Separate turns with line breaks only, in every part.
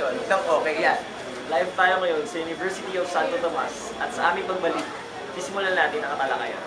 ngayon ng okay yan. Live tayo ngayon sa University of Santo Tomas at sa aming pagbalik, sisimulan natin ang katalakayan.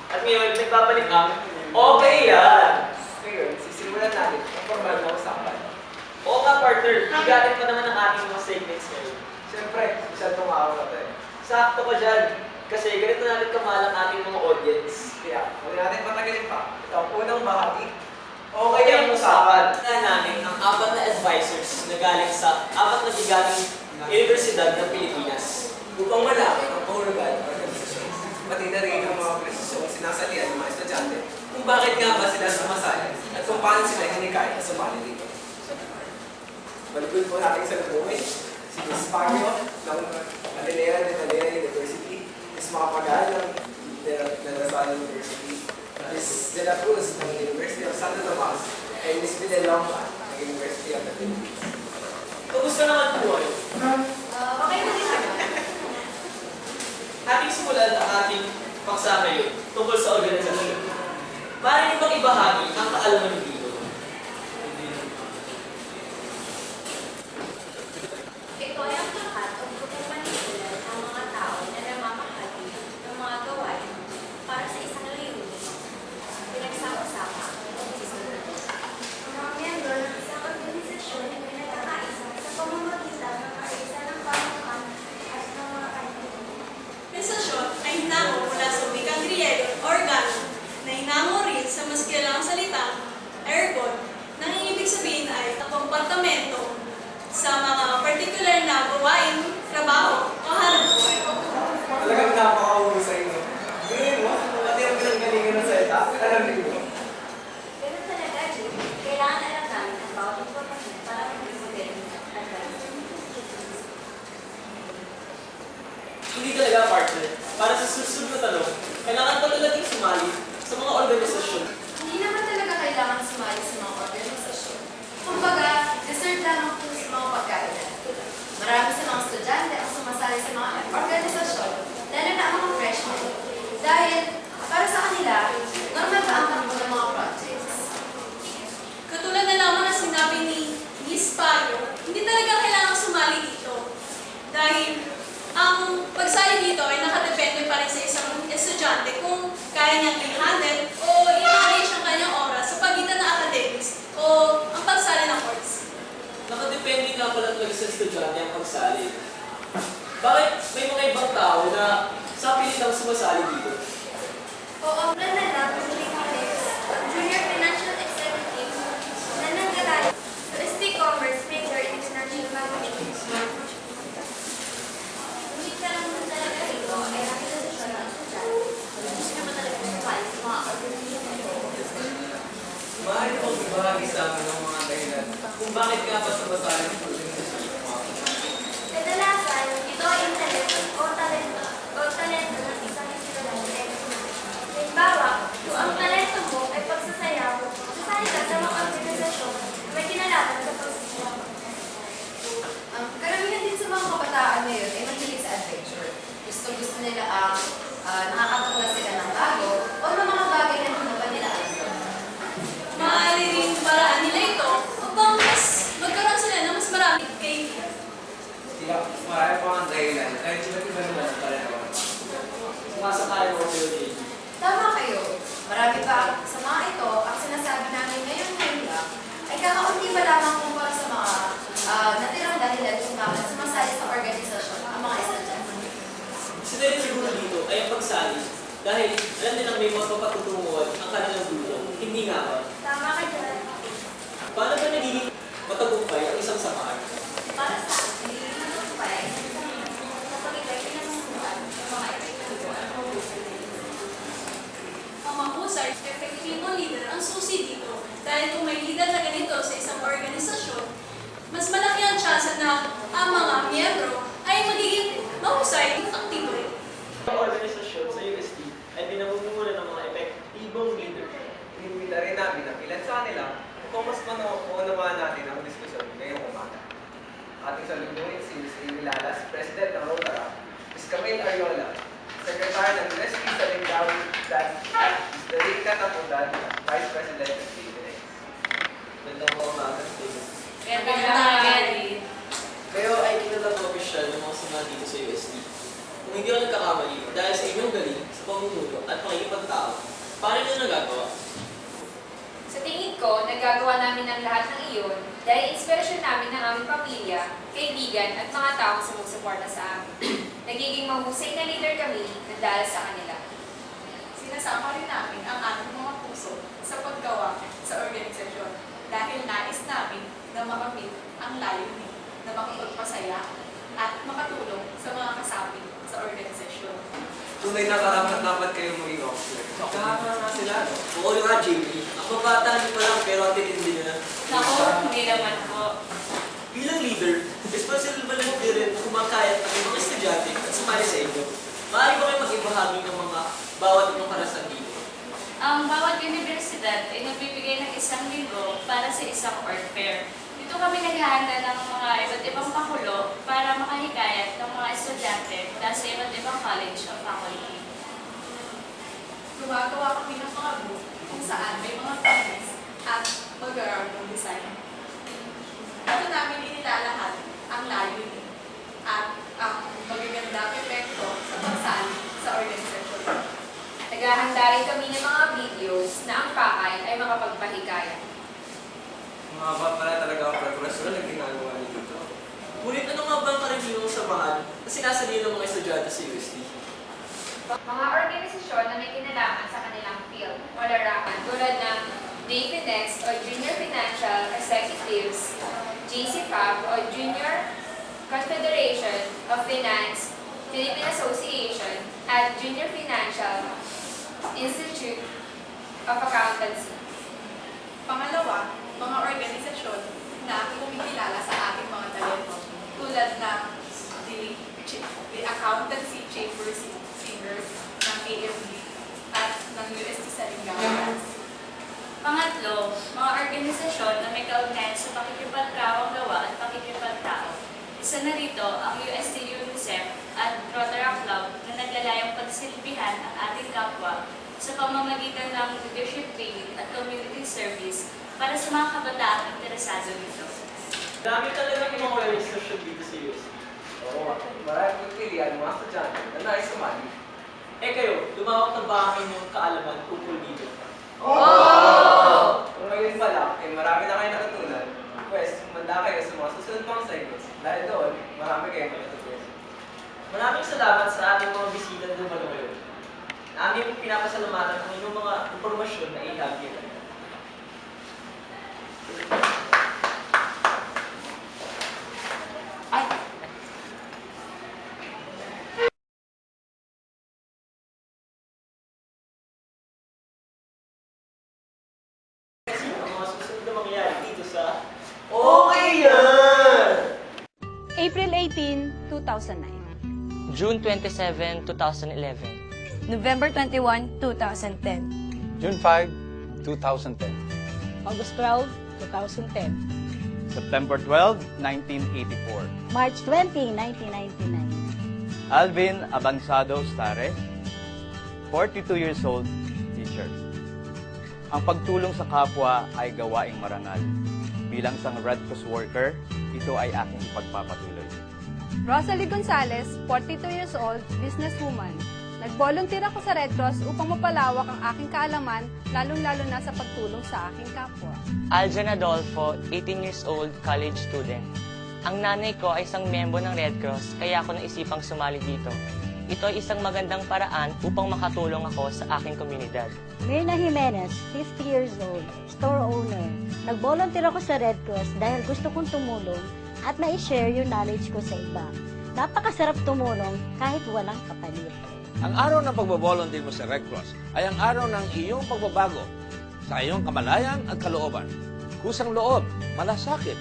At ngayon, nagbabalik ang okay yan! Ngayon, sisimulan natin ang formal na usapan. Oo nga partner, igalit pa naman ang ating mga segments ngayon. Siyempre, isa itong araw na ito eh. Sakto ka dyan, kasi ganito natin kamahal ang ating mga audience. Kaya, huwag natin patagalin pa. Ito ang unang bahagi. Okay ang usapan. Tingnan namin ang apat na advisors na galing sa apat na gigaling Universidad ng Pilipinas.
Upang malaman ang kahulugan ng organisasyon, pati na rin ang mga organisasyong sinasalihan ng mga estudyante kung bakit nga ba sila sumasali at kung paano sila hinikaya na sumali dito. Balugod po natin sa lubuhin, si Ms. Pagyo ng Galilea de Galilea University, Ms. Makapagal ng De La Salle University, Ms. De La Cruz ng University of Santo Tomas, and Ms. Villalonga ng University of the Philippines.
Kamusta naman po kayo?
Okay na din naman.
Ating simulan ang ating paksa ngayon tungkol sa organisasyon. Maaari niyo bang ibahagi ang kaalaman niyo dito?
Ito ay ang lahat o grupong manikulan ng mga tao na namamahagi ng mga gawain para sa isang layunin. Pinagsama-sama ang isipan. Ang mga miyembro ng isang organisasyon ay pinagkakaisa sa pamamagitan ng kaisa ng pamunuan at ng mga kaibigan.
Organisasyon ay hinango mula sa wikang Griego, organo, na hinango rin sa mas kilalang salitang ergon, nang ibig sabihin ay kompartamento sa mga partikular na gawain, trabaho o hanap buhay.
Talagang napakahusay mo. Ganyan mo, pati ang pinanggalingan ng salita, alam mo.
Ganun talaga, Jim. Kailangan alam namin ang bawat impormasyon para mag-ibigay at
Hindi talaga partner. Para sa susunod na tanong, kailangan talaga nating sumali sa mga organisasyon.
Hindi naman talaga kailangan sumali sa mga organisasyon. Kumbaga, deserve lamang po sa mga pagkailan. Marami sa mga estudyante ang sumasali sa mga organisasyon, lalo na ang mga freshmen. Dahil, para sa kanila, normal ba ang takbo ng mga projects?
Katulad na lamang na sinabi ni Miss Payo, hindi talaga kailangan sumali dito. Dahil ang pagsali dito ay nakadepende pa rin sa isang estudyante kung kaya niyang i-handle o i-manage ang kanyang oras sa pagitan ng academics o ang pagsali ng course.
Nakadepende nga pala talaga sa estudyante ang pagsali. Bakit may mga ibang tao na sa pilitang sumasali dito?
Oo, nanala, Junior Financial Executive, nananggaral, UST Commerce major in International Marketing. Hindi ka lang naman talaga rito, ay nakita sa siya ng estudyante. Gusto naman talaga sumali sa mga organisasyon.
Maaari pong ibahagi sa amin ang mga dahilan kung bakit ka pa sumasali sa organisasyon ng mga
Kadalasan, ito ay talento ng isang estudyante. Halimbawa, kung ang talento mo ay pagsasayaw, sasali ka sa mga organisasyon na may kinalaman sa pagsasayaw.
Karamihan din sa mga kabataan ngayon ay mahilig sa adventure. Gusto nila ang nakakatuklas sila ng bago o ng mga bagay na hindi pa nila alam.
Maaari rin paraan nila ito upang mas magkaroon sila ng mas maraming kaibigan.
Marami pa ang dahilan kahit iba-iba naman ang kalalawan.
Sumasakay mo kayo din.
Tama kayo. Marami pa sa mga ito, ang sinasabi namin ngayon lang ay kakaunti pa lamang kumpara sa mga natirang dahilan kung bakit sumasali sa organisasyon ang mga estudyante.
Isa na rin siguro dito ay ang pagsali dahil alam nilang may mga papatutunguhan ang kanilang grupo. Hindi nga ba?
Tama ka dyan.
Paano ba nagiging matagumpay ang isang samahan?
Para sa akin, hindi naman pa ay kapag ikay pinanunguan ng mga epektibo at mahusay.
Ang mahusay, epektibong leader ang susi dito. Dahil kung may leader na ganito sa isang organisasyon, mas malaki ang tsansa na ang mga miyembro ay magiging mahusay at aktibo rin.
Ang organisasyon sa UST ay pinamumulan ng mga epektibong leader.
Inimita rin namin ang ilan sa kanila kung mas maunawaan natin ang diskusyon ngayong umaga. Ating salubungin si Ms. Amy Lalas, President ng Rotaract, Ms. Camille Ariola, Secretary ng UST sa Lingawi, at Ms. Darica Tapundan, Vice President ng PBS.
Gandang mga umaga, David.
Kayo ay kilala na opisyal ng mga sumali dito sa UST. Kung hindi ako nagkakamali, dahil sa inyong galing, sa pamumuno at pakikipagtao, paano nyo nagagawa?
Sa tingin ko, nagagawa namin ang lahat ng iyon dahil inspirasyon namin ng aming pamilya, kaibigan at mga taong sumusuporta sa amin. Nagiging mahusay na leader kami na dahil sa kanila.
Sinasama rin namin ang aming mga puso sa paggawa sa organisasyon dahil nais namin na makamit ang layunin na makapagpasaya at makatulong sa mga kasapi sa organisasyon.
Tunay na karapat-dapat kayo maging officer. Kahanga nga sila, no?
Oo nga, JP. Ang babata niyo pa lang, pero ang titindi nyo na.
Naku, hindi naman po.
Bilang leader, responsible mo rin na kumakayat ng mga estudyante at sumali sa inyo. Maaari ba kayo mag-ibahagi ng mga bawat inyong karanasan dito?
Ang bawat universidad ay nagbibigay ng isang linggo para sa isang art fair. Dito kami naghahanda ng mga iba't ibang pakulo para makahikayat ng mga estudyante mula sa iba't ibang college o faculty.
Gumagawa kami ng mga booth kung saan may mga themes at mag-around ng design. Ito namin inilalahat ang layunin at ang magagandang epekto sa pagsali sa organisasyon.
Naghahanda rin kami ng mga videos na ang pakay ay makapagpahikayat.
Mga ba pala talaga ang preparasyon na ginagawa niyo dito?
Ngunit ano nga ba ang karaniwang samahan na sinasali ng mga estudyante sa UST?
Mga organisasyon na may kinalaman sa kanilang field o larangan tulad ng JFinex o Junior Financial Executives, JCFAB o Junior Confederation of Finance, Philippine Association, at Junior Financial Institute of Accountancy.
Pangalawa, mga organisasyon na kumikilala sa ating mga talento tulad ng the Accountancy Chambers Singers ng AMD at ng UST sa Lingawi.
Pangatlo, mga organisasyon na may kaugnayan sa pakikipagtrawang gawa at pakikipagtao. Isa na rito ang UST UNICEF at Rotaract Club na naglalayong pagsilbihan ang ating kapwa sa pamamagitan ng leadership training at community service para sa mga kabataang interesado nito.
Dami talaga ng mga organisasyon dito sa UST.
Oo, maraming pagpilian ng mga estudyante na nais sumali.
Eh kayo, lumawak na ba ang inyong kaalaman tungkol dito?
Kung ngayon pa lang, eh marami na kayo natutunan. Pues, manda kayo sa mga susunod pang segments. Dahil doon, marami kayong matutunan.
Maraming salamat sa ating mga bisita na dumalo ngayon. Namin pinapasalamatan ang inyong mga impormasyon na ihabig. Kasi ang mga susunod na mangyayari dito sa Okay Yan!
April 18, 2009.
June 27, 2011.
November 21, 2010.
June 5, 2010.
August 12, 2010.
September 12, 1984.
March 20, 1999.
Alvin Abansado Stare, 42 years old, teacher. Ang pagtulong sa kapwa ay gawaing marangal. Bilang isang Red Cross worker, ito ay aking ipagpapatuloy.
Rosalie Gonzalez, 42 years old, businesswoman. Nag-volunteer ako sa Red Cross upang mapalawak ang aking kaalaman, lalong-lalo na sa pagtulong sa aking kapwa.
Aljan Adolfo, 18 years old, college student. Ang nanay ko ay isang member ng Red Cross, kaya ako naisipang sumali dito. Ito ay isang magandang paraan upang makatulong ako sa aking komunidad.
Mirna Jimenez, 50 years old, store owner. Nag-volunteer ako sa Red Cross dahil gusto kong tumulong at ma-share yung knowledge ko sa iba. Napakasarap tumulong kahit walang kapalit.
Ang araw ng pagbabolunteer mo sa Red Cross ay ang araw ng iyong pagbabago sa iyong kamalayan at kalooban. Kusang loob, malasakit,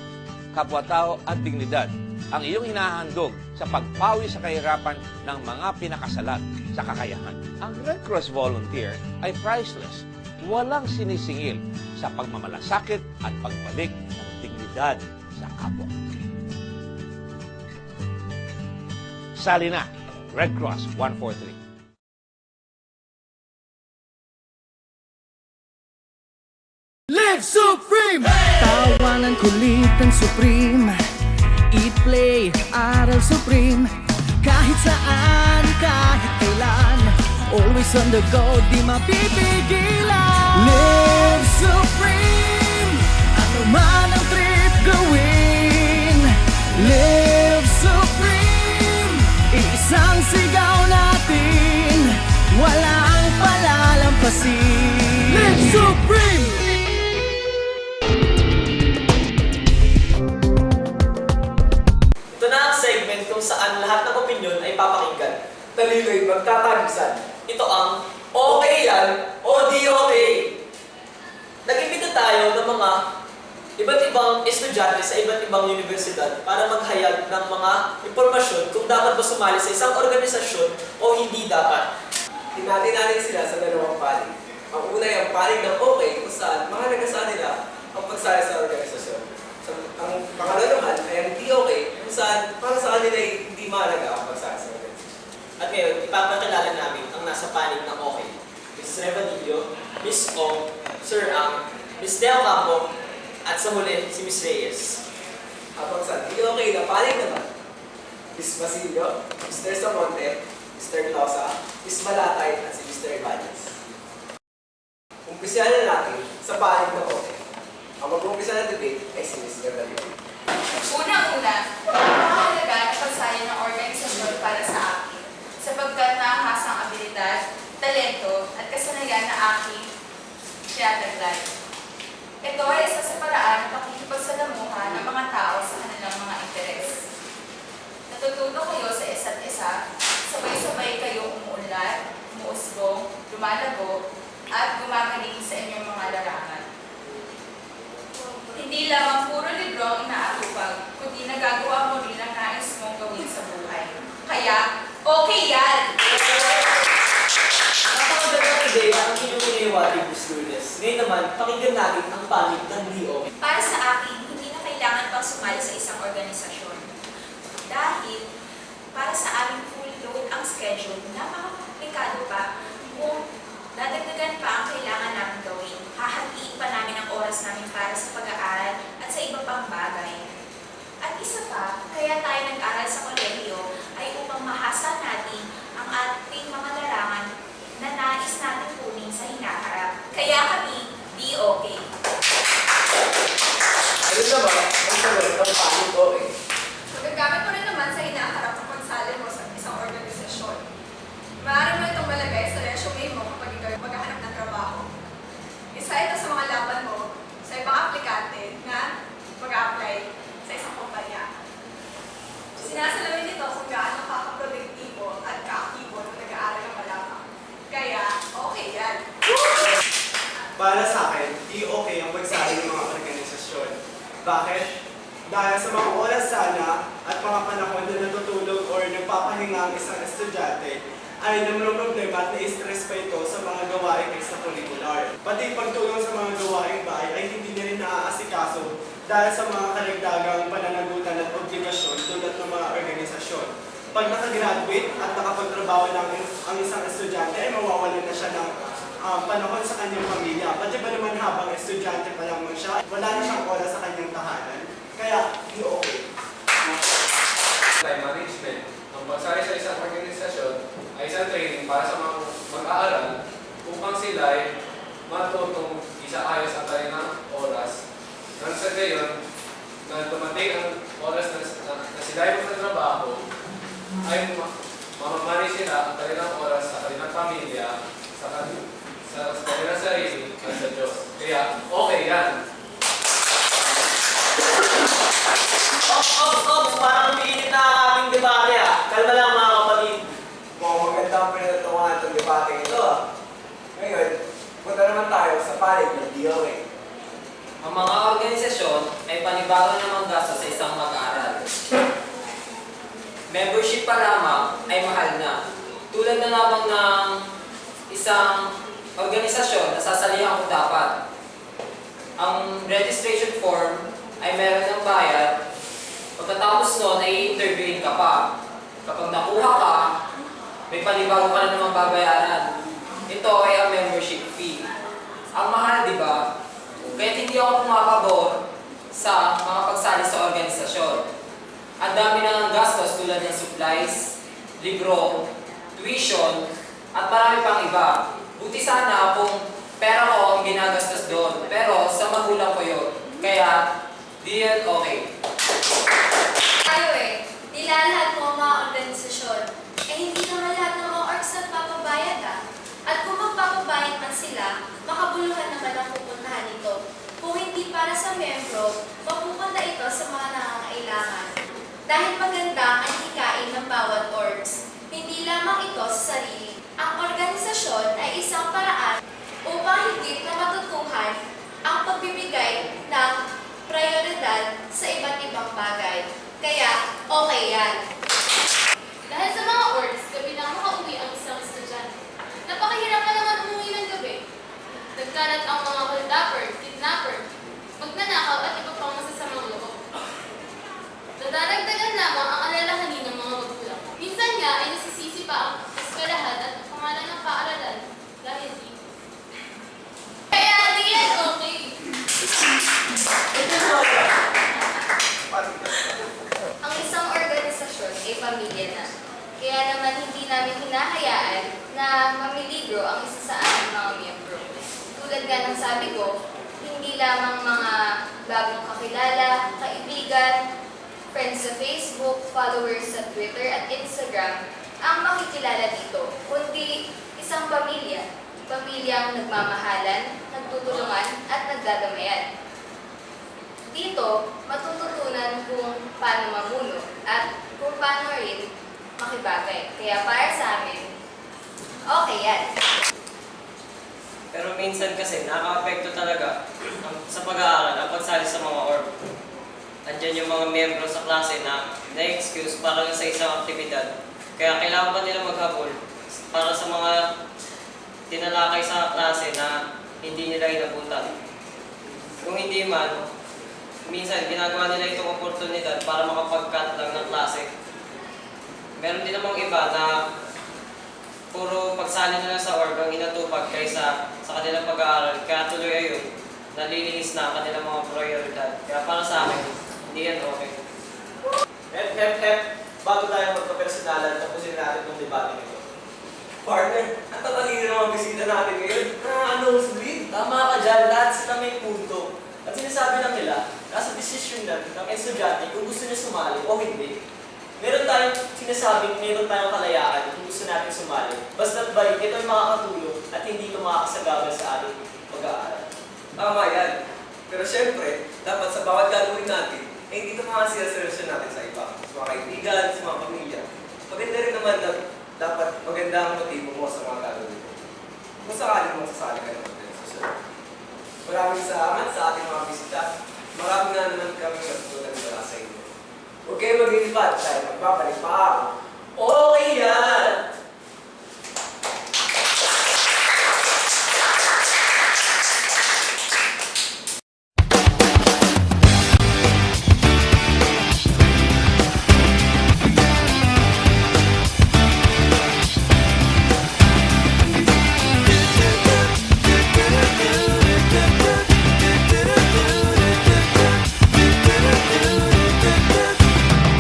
kapwa-tao at dignidad ang iyong hinahandog sa pagpawi sa kahirapan ng mga pinakasalat sa kakayahan. Ang Red Cross volunteer ay priceless, walang sinisingil sa pagmamalasakit at pagbalik ng dignidad sa kapwa. Sali na, Red Cross 143.
Live Supreme! Tawanan kulit ang Supreme. Eat, play, aral Supreme. Kahit saan, kahit kailan. Always on the go, di mapipigilan. Live Supreme! Ano man ang trip gawin. Live Supreme! Isang sigaw natin. Walang palalampasin. Live Supreme!
Ito na ang segment kung saan lahat ng opinyon ay papakinggan.
Talino'y magtatagisan.
Ito ang Okay Yan o Di Okay. Nag-imbita tayo ng mga iba't ibang estudyante sa iba't ibang universidad para maghayag ng mga impormasyon kung dapat ba sumali sa isang organisasyon o hindi dapat.
Hinati natin sila sa dalawang panig. Ang una ay ang panig ng okay kung saan mahalaga sa nila ang pagsali sa organisasyon. Ang pangalawa naman ay ang di okay kung saan para sa kanila ay hindi mahalaga ang pagsali sa organisasyon.
At ngayon, ipapakilala namin ang nasa panig ng okay. Ms. Revanillo, Ms. Ong, Sir Ang, Ms. Del Campo, at sa huli, si Ms. Reyes.
Habang sa di okay na panig naman, Ms. Basilio, Mr. Samonte, Mr. Clausa, Ms. Malatay, at si Mr. Ibanez. Umpisahan na natin sa panig ng okay. Ang mag-umpisa ng debate ay si Ms. Revanillo.
Unang-una, mahalaga na pagsali ng organisasyon para sa akin sapagkat naahas ang abilidad, talento at kasanayan na aking tinataglan. Ito ay isa sa paraan ng pakikipagsalamuha ng mga tao sa kanilang mga interes. Natututo kayo sa isa't isa, sabay-sabay kayo umuunlad, umuusbong, lumalago, at gumagaling sa inyong mga larangan. Hindi lamang puro libro ang inaatupag, kundi nagagawa mo rin ang nais mong gawin sa buhay. Kaya, okay yan!
Napakaganda today ang inyong iniwari, Ms. Lourdes. Ngayon naman, pakinggan natin ang panig ng Di Okay.
Para sa akin, hindi na kailangan pang sumali sa isang organisasyon. Dahil, para sa aming full load ang schedule, napaka-komplikado pa kung dadagdagan pa ang kailangan namin gawin. Hahatiin pa namin ang oras namin para sa pag-aaral at sa iba pang bagay. At isa pa, kaya tayo nag-aral sa kolehiyo ay upang mahasa natin ang ating mga larangan na nais natin kunin sa hinaharap. Kaya kami, Di Okay.
Ayun naman, ang sagot ng panig okay.
Magagamit mo rin naman sa hinaharap ng pagsali mo sa isang
Bakit? Dahil sa mga oras sana at mga panahon na natutulog or nagpapahinga ang isang estudyante, ay namroblema at na-stress pa ito sa mga gawaing extracurricular. Pati pagtulong sa mga gawaing bahay ay hindi na rin naaasikaso dahil sa mga karagdagang pananagutan at obligasyon tulad ng mga organisasyon. Pag nakagraduate at nakapagtrabaho lang ang isang estudyante ay mawawalan na siya ng panahon sa kanyang pamilya. Pati ba naman habang estudyante pa lang siya, wala na siyang oras sa kanyang tahanan. Kaya, hindi okay.
Time management. Ang pagsali sa isang organisasyon ay isang training para sa mga mag-aaral upang sila ay matutong isaayos ang kanilang oras. Nang sa gayon, na dumating ang oras na sila ay magtatrabaho, ay mamamani sila ang kanilang oras sa kanilang pamilya, sa kanilang sarili, at sa Diyos. Kaya, okay yan.
Parang umiinit na ang aming debate Kalma lang mga kapatid.
Mukhang maganda ang pinatutungan itong debate ito. Ngayon, punta naman tayo sa panig ng DOA.
Ang mga organisasyon ay panibago namang gasto sa isang mag-aaral. Membership pa lamang ay mahal na. Tulad na lamang ng isang organisasyon na sasalihan ko dapat. Ang registration form ay meron ng bayad. Pagkatapos nun ay interviewin ka pa. Kapag nakuha ka, may panibago ka na namang babayaran. Ito ay ang membership fee. Ang mahal, di ba? Kaya hindi ako pumapabor sa mga pagsali sa organisasyon. Ang dami na ng gastos tulad ng supplies, libro, tuition, at marami pang iba. Buti sana kung pera ko ang ginagastos doon, pero sa magulang ko yun. Kaya, di yan okay.
Tayo nilalahat mo ang mga organisasyon. Hindi naman lahat ng mga orgs nagpapabayad At kung magpapabayad man sila, makabuluhan naman ang pupuntahan nito. Kung hindi para sa membro, mapupunta ito sa mga nangangailangan. Dahil maganda ang hikain ng bawat orgs, hindi lamang ito sa sarili. Ang organisasyon ay isang paraan upang higit na matutuhan ang pagbibigay ng prioridad sa iba't ibang bagay. Kaya, okay yan.
Dahil sa mga orgs, gabi na makauwi ang isang estudyante. Napakahirap pa naman umuwi ng gabi. Nagkalat ang mga holdupper, kidnapper, magnanakaw at iba pang masasamang loob. Dadagdagan lamang ang alalahanin ng mga magulang. Minsan nga ay nasisisi pa ang eskwelahan at pangalan ng paaralan dahil dito. Kaya di yan okay.
Ang isang organisasyon ay pamilya na. Kaya naman hindi namin hinahayaan na mamiligro ang isa sa aming mga miyembro. Tulad nga ng sabi ko, hindi lamang mga bagong kakilala, kaibigan, friends sa Facebook, followers sa Twitter at Instagram ang makikilala dito, kundi isang pamilya. Pamilyang nagmamahalan, nagtutulungan at nagdadamayan. Dito, matututunan kung paano mamuno at kung paano rin makibagay. Kaya para sa amin, okay yan.
Pero minsan kasi nakaka-apekto talaga sa pag-aaral ang pagsali sa mga org. Andiyan yung mga miyembro sa klase na na-excuse para lang sa isang aktibidad. Kaya kailangan pa nila maghabol para sa mga tinalakay sa klase na hindi nila inabutan. Kung hindi man, minsan ginagawa nila itong oportunidad para makapag-cut lang ng klase. Meron din namang iba na puro pagsali nila sa org ang inatupag kaysa sa kanilang pag-aaral. Kaya tuloy ayun, nalilinis na ang kanilang mga prioridad. Kaya para sa akin, hindi yan okay.
Bago tayo magpa-personalan, tapusin natin itong debate nito.
Partner, ang tatalino ng mga bisita natin ngayon. Ano, Sweet? Tama ka dyan, lahat sila may punto. At sinasabi lang nila, nasa decision lang ng estudyante kung gusto niya sumali o hindi. Meron tayong sinasabing, meron tayong kalayaan kung gusto natin sumali. Basta't ba ito ay makakatulong at hindi ito makakasagabal sa ating pag-aaral.
Tama yan. Pero syempre, dapat sa bawat gagawin natin, eh hindi ito makasireservasyon natin sa iba. Sa mga kaibigan, sa mga pamilya. Maganda rin naman na dapat maganda ang motibo mo sa mga gagawin mo. Kung sakali mo sasali ka naman din sa susunod. Maraming salamat sa ating mga bisita. marami nga naman kami natutunan mula sa inyo. Huwag kayo maglilipat dahil magbabalik pa ako.
Okay yan!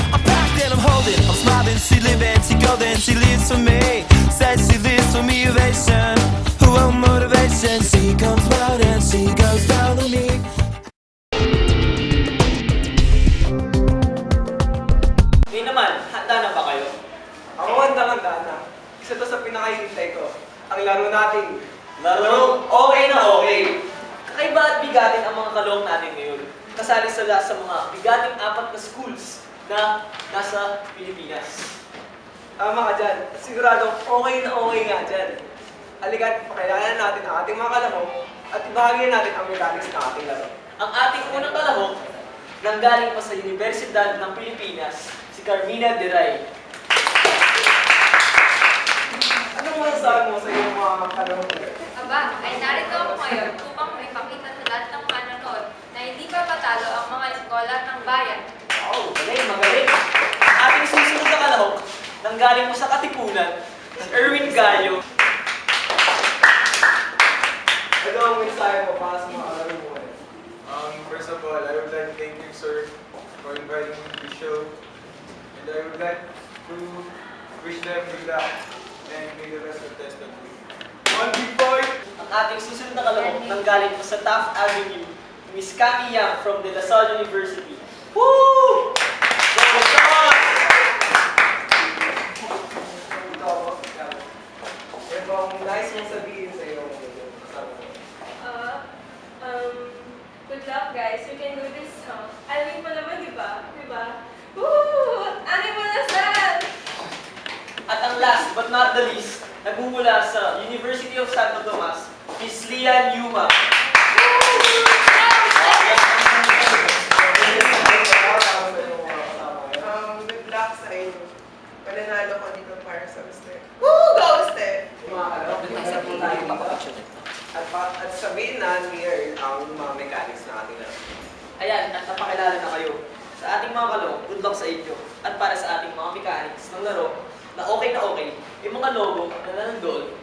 I'm packed and I'm holding, I'm smiling, she living, she golden, she lives for me. Says she lives for me, ovation, who want motivation. She comes round and she goes down on me.
Ngayon naman, handa na ba kayo?
Ako handa na. Isa to sa pinakahintay ko. Ang laro natin.
Larong okay na okay. Kakaiba at bigatin ang mga kalong natin ngayon. Kasali sila sa mga bigating 4 na schools na nasa Pilipinas.
Tama ka dyan. Siguradong okay na okay nga dyan. Halika't pakilala natin ang ating mga kalahok at ibahagi natin ang mechanics ng ating laro.
Ang ating unang kalahok, nanggaling pa sa Universidad ng Pilipinas, si Carmina Deray.
Anong masasabi mo sa iyong mga kalahok?
Aba, ay narito ako ngayon upang may pakita sa lahat ng manonood na hindi pa patalo ang mga eskolar ng bayan.
Wow, magaling! Ang ating susunod na kalahok, nanggaling pa sa Katipunan, si Erwin Gallo.
Ano ang mensahe mo para sa mga kalaro mo?
First of all, I would like to thank you, sir, for inviting me to the show. And I would like to wish them good luck and may the rest of the test of you. One big boy!
Ang ating susunod na kalahok, nanggaling pa sa Taft Avenue, Miss Cami Yang from De La Salle University. Woo!
Ano nice mong sabihin sa iyong kasama mo?
Good luck, guys. You can do this, huh? Alvin pa naman, di ba? Di ba? Woo! Ano mo na, Sal?
At ang last but not the least, nagmumula sa University of Santo Tomas, Miss Lian Yuma.
Good luck sa inyo. Pananalo ko dito para sa Mister.
Woo!
Go, Mister!
Mga kalaro, pinasa po tayo dito. At sabihin na ni Earl ang mga mechanics na ating laro.
Ayan, at napakilala na kayo. Sa ating mga kalong, good luck sa inyo. At para sa ating mga mechanics ng laro, na okay, yung mga logo na nandoon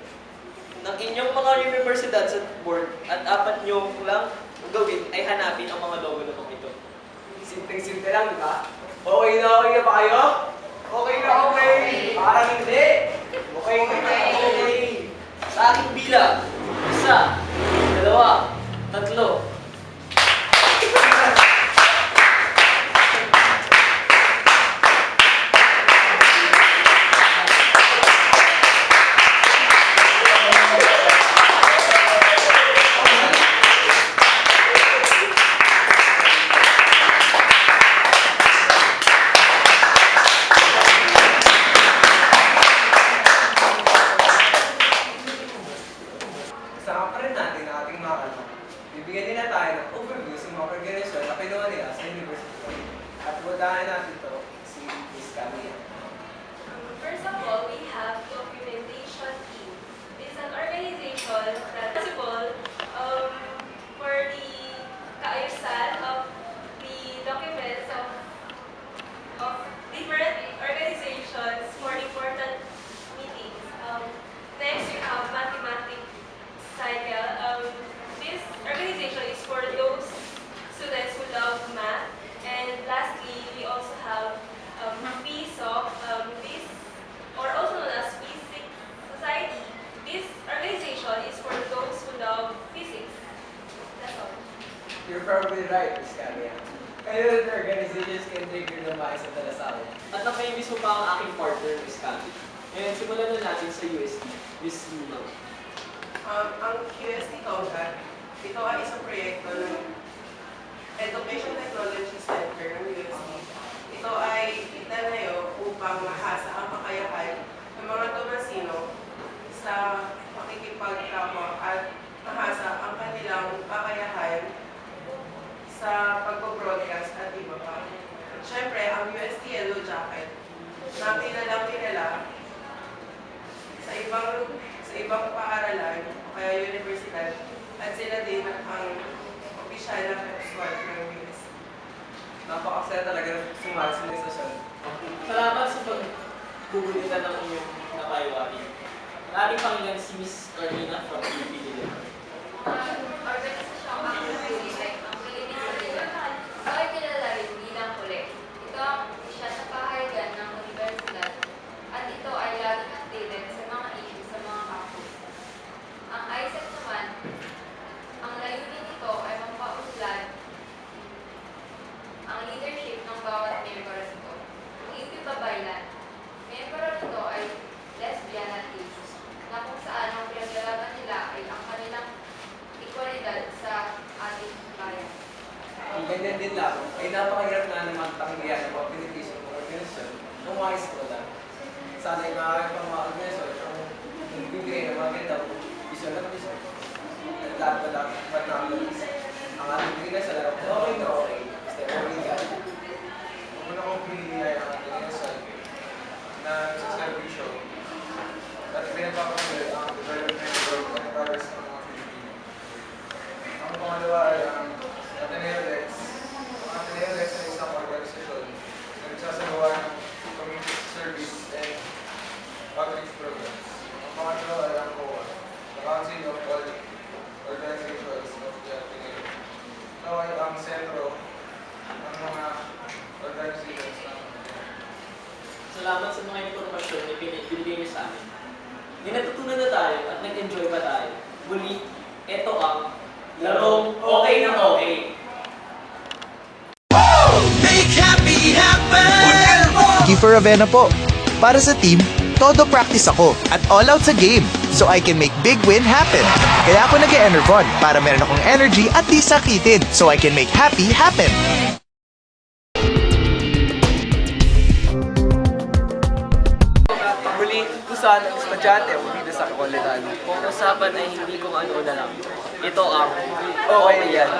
ng inyong mga universidad sa board at 4 nyo lang gawin ay hanapin ang mga logo na ito.
Simpleng-simple lang, di ba? Okay na ba kayo? Okay na okay! Parang hindi! Okay na okay!
Sa ating bilang, 1, 2, 3.
Kasama pa rin natin ang ating mga kalaro. Bibigyan din na tayo ng overview sa mga organisasyon na pinuha nila sa university. At wadahan natin ito si Miss Camilla.
First of all, we have documentation team. It's an organization that is responsible for the kaayusan of the documents of different organizations for important meetings. Next, we have mathematics cycle. This organization is for those students who love math. And lastly, we also have PSOC, this, or also known as Physics Society. This organization is for those who love physics. That's all.
You're probably right, Miss Camilla. Kayo the organizations can trigger ng mga sa Talasao.
At nakaimis mo pa ang aking partner, Miss Cami. Ngayon, simulan na natin sa USD, Miss Luna.
Ang QST Contact, ito ay isang proyekto ng Education Technology Center ng UST. Ito ay itanayo upang mahasa ang kakayahan ng mga Tomasino sa pakikipagkapwa at mahasa ang kanilang kakayahan sa pagbabalik sa ibang paaralan o kaya universidad at sila din ang opisyal na pep squad ng UST.
Napakasaya talaga sumali sa organisasyon.
Salamat sa pagbubulitan ng inyong napayawari. Ang ating Panginoon si Miss Carmina from UP Diliman.
Organisasyong Activity ang Philippine Diliman. Ito ay kilala rin bilang PULEC. Ito ang opisyal na pahayagan ng universidad at ito ay laging updated sa mga issues sa mga campus. Ang ISEC naman, ang layunin nito ay mapaunlad ang leadership ng bawat member nito. Ang UP Babaylan, member nito ay lesbian at gay, na kung saan ang pinaglalaban nila ay ang kanilang equalidad sa ating bayan.
Ang ganyan din lang, ay napakahirap na naman tanggihan ng mga benepisyo ng organisasyon ng mga eskola. Sana ay maaaring pang mga organisasyon ang nagbibigay ng mga ganitang isyo ng isyo. At lahat pa lang, ba't nakakalis? Ang ating bigay sa larap na okay na okay. Basta okay ka.
Ang una kong pinili ay ang organisasyon na sa servisyo at pinagpapamulit ang development of progress ng mga Pilipino. Ang pangalawa ay ang Ateneo Lex. Ang Ateneo Lex ay isang organisasyon na nagsasagawa ng community service and outreach programs. Ang pangatlo ay ang COA, the Council of All Organizations of the Ateneo. Ito ay ang sentro ng mga organizations ng Ateneo.
Salamat sa mga impormasyon na binibigay niyo sa amin. May natutunan na tayo at nag-enjoy pa tayo. Muli, ito ang Larong Okay na Okay.
Kiefer Avena po. Para sa team, todo practice ako at all out sa game so I can make big win happen. Kaya ako nag-Enervon para meron akong energy at di sakitin so I can make happy happen.
Muli, kung saan ang estudyante umida sa kakulitan.
Kung usapan ay hindi kung ano na lang. Ito ang
Okay yan.